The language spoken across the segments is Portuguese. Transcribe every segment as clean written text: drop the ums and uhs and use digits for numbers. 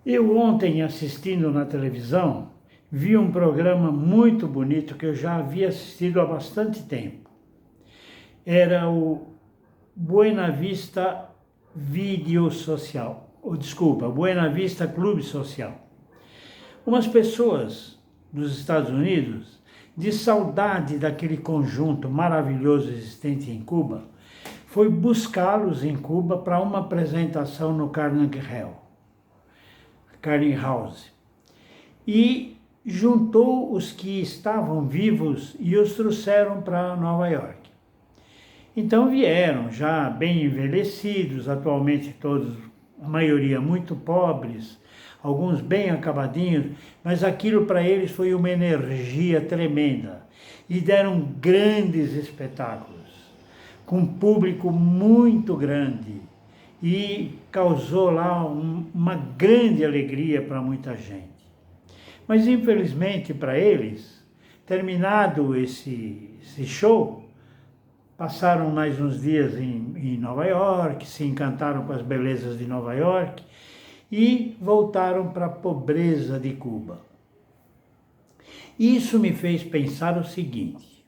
Eu ontem, assistindo na televisão, vi um programa muito bonito que eu já havia assistido há bastante tempo. Era o Buena Vista Vídeo Social, Buena Vista Clube Social. Umas pessoas nos Estados Unidos, de saudade daquele conjunto maravilhoso existente em Cuba, foi buscá-los em Cuba para uma apresentação no Carnegie House. E juntou os que estavam vivos e os trouxeram para Nova York. Então vieram já bem envelhecidos, atualmente todos, a maioria muito pobres, alguns bem acabadinhos, mas aquilo para eles foi uma energia tremenda. E deram grandes espetáculos, com um público muito grande, e causou lá uma grande alegria para muita gente. Mas infelizmente para eles, terminado esse show, passaram mais uns dias em Nova York, se encantaram com as belezas de Nova York e voltaram para a pobreza de Cuba. Isso me fez pensar o seguinte: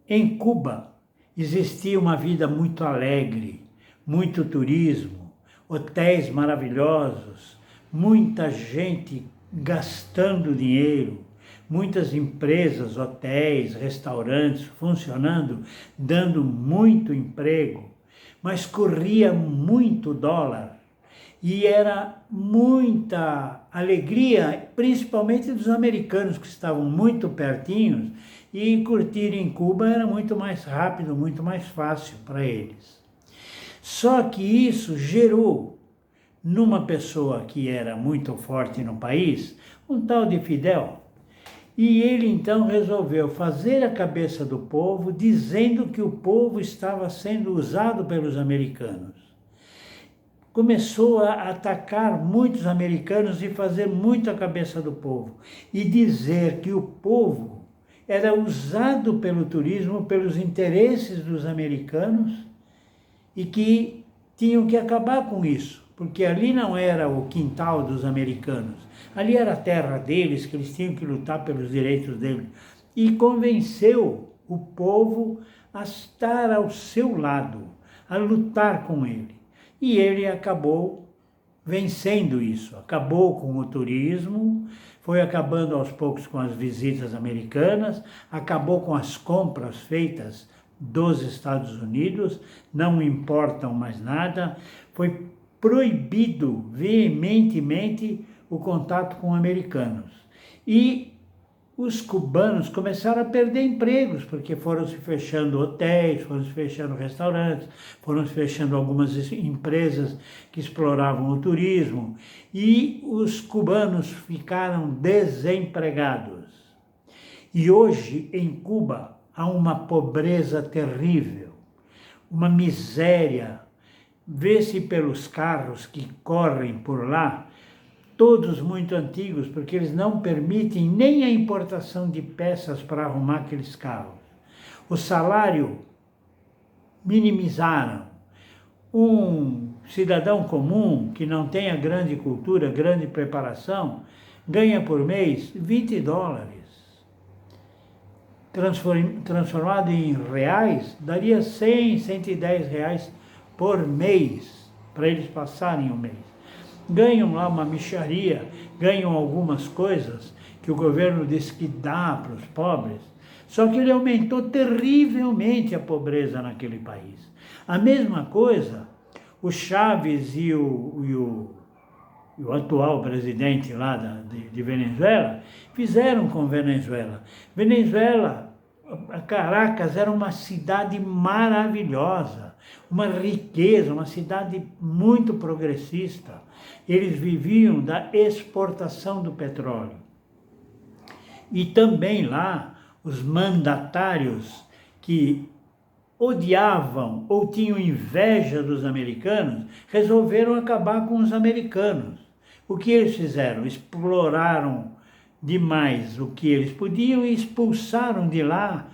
em Cuba existia uma vida muito alegre, muito turismo, hotéis maravilhosos, muita gente gastando dinheiro, muitas empresas, hotéis, restaurantes funcionando, dando muito emprego, mas corria muito dólar e era muita alegria, principalmente dos americanos que estavam muito pertinhos, e curtir em Cuba era muito mais rápido, muito mais fácil para eles. Só que isso gerou, numa pessoa que era muito forte no país, um tal de Fidel. E ele então resolveu fazer a cabeça do povo, dizendo que o povo estava sendo usado pelos americanos. Começou a atacar muitos americanos e fazer muito a cabeça do povo. E dizer que o povo era usado pelo turismo, pelos interesses dos americanos, e que tinham que acabar com isso, porque ali não era o quintal dos americanos, ali era a terra deles, que eles tinham que lutar pelos direitos deles. E convenceu o povo a estar ao seu lado, a lutar com ele. E ele acabou vencendo isso, acabou com o turismo, foi acabando aos poucos com as visitas americanas, acabou com as compras feitas dos Estados Unidos, não importam mais nada, foi proibido veementemente o contato com americanos. E os cubanos começaram a perder empregos, porque foram se fechando hotéis, foram se fechando restaurantes, foram se fechando algumas empresas que exploravam o turismo, e os cubanos ficaram desempregados. E hoje, em Cuba, há uma pobreza terrível, uma miséria. Vê-se pelos carros que correm por lá, todos muito antigos, porque eles não permitem nem a importação de peças para arrumar aqueles carros. O salário minimizaram. Um cidadão comum, que não tenha grande cultura, grande preparação, ganha por mês $20. Transformado em reais, daria 100, R$110 por mês, para eles passarem o mês. Ganham lá uma mixaria, ganham algumas coisas que o governo diz que dá para os pobres, só que ele aumentou terrivelmente a pobreza naquele país. A mesma coisa, o Chávez e o atual presidente lá de Venezuela, fizeram com Venezuela. Venezuela, Caracas, era uma cidade maravilhosa, uma riqueza, uma cidade muito progressista. Eles viviam da exportação do petróleo. E também lá, os mandatários que odiavam ou tinham inveja dos americanos, resolveram acabar com os americanos. O que eles fizeram? Exploraram demais o que eles podiam e expulsaram de lá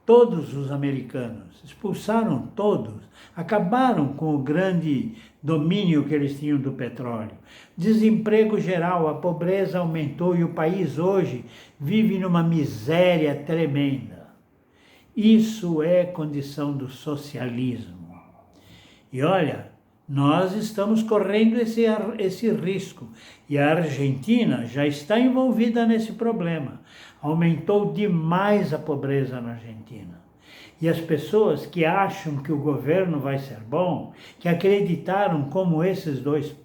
todos os americanos, expulsaram todos, acabaram com o grande domínio que eles tinham do petróleo. Desemprego geral, a pobreza aumentou e o país hoje vive numa miséria tremenda. Isso é condição do socialismo. E olha, nós estamos correndo esse risco. E a Argentina já está envolvida nesse problema. Aumentou demais a pobreza na Argentina. E as pessoas que acham que o governo vai ser bom, que acreditaram como esses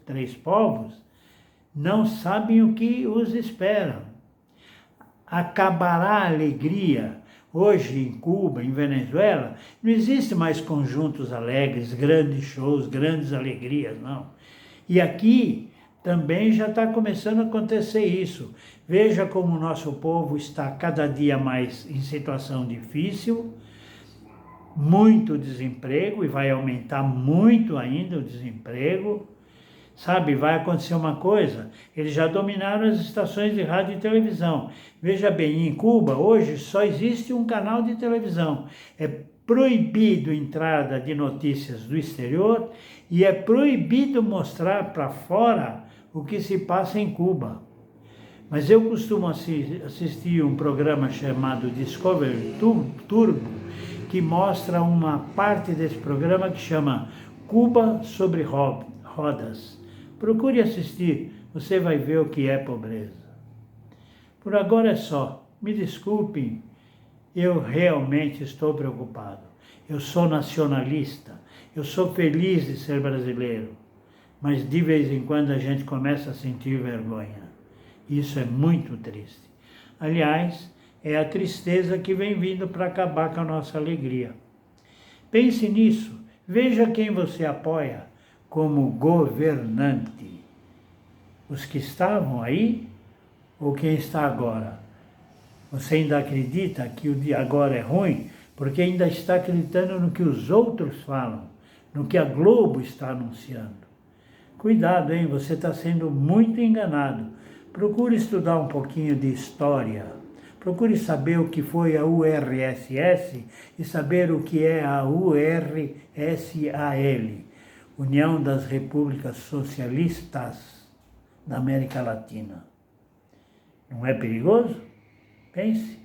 3 povos, não sabem o que os espera. Acabará a alegria. Hoje, em Cuba, em Venezuela, não existe mais conjuntos alegres, grandes shows, grandes alegrias, não. E aqui também já está começando a acontecer isso. Veja como o nosso povo está cada dia mais em situação difícil, muito desemprego, e vai aumentar muito ainda o desemprego. Sabe, vai acontecer uma coisa, eles já dominaram as estações de rádio e televisão. Veja bem, em Cuba, hoje, só existe um canal de televisão. É proibido a entrada de notícias do exterior e é proibido mostrar para fora o que se passa em Cuba. Mas eu costumo assistir um programa chamado Discovery Turbo, que mostra uma parte desse programa que chama Cuba sobre rodas. Procure assistir, você vai ver o que é pobreza. Por agora é só. Me desculpem, eu realmente estou preocupado. Eu sou nacionalista, eu sou feliz de ser brasileiro, mas de vez em quando a gente começa a sentir vergonha. Isso é muito triste. Aliás, é a tristeza que vem vindo para acabar com a nossa alegria. Pense nisso, veja quem você apoia como governante. Os que estavam aí ou quem está agora? Você ainda acredita que o de agora é ruim porque ainda está acreditando no que os outros falam, no que a Globo está anunciando. Cuidado, hein? Você está sendo muito enganado. Procure estudar um pouquinho de história. Procure saber o que foi a URSS e saber o que é a URSAL, União das Repúblicas Socialistas da América Latina. Não é perigoso? Pense.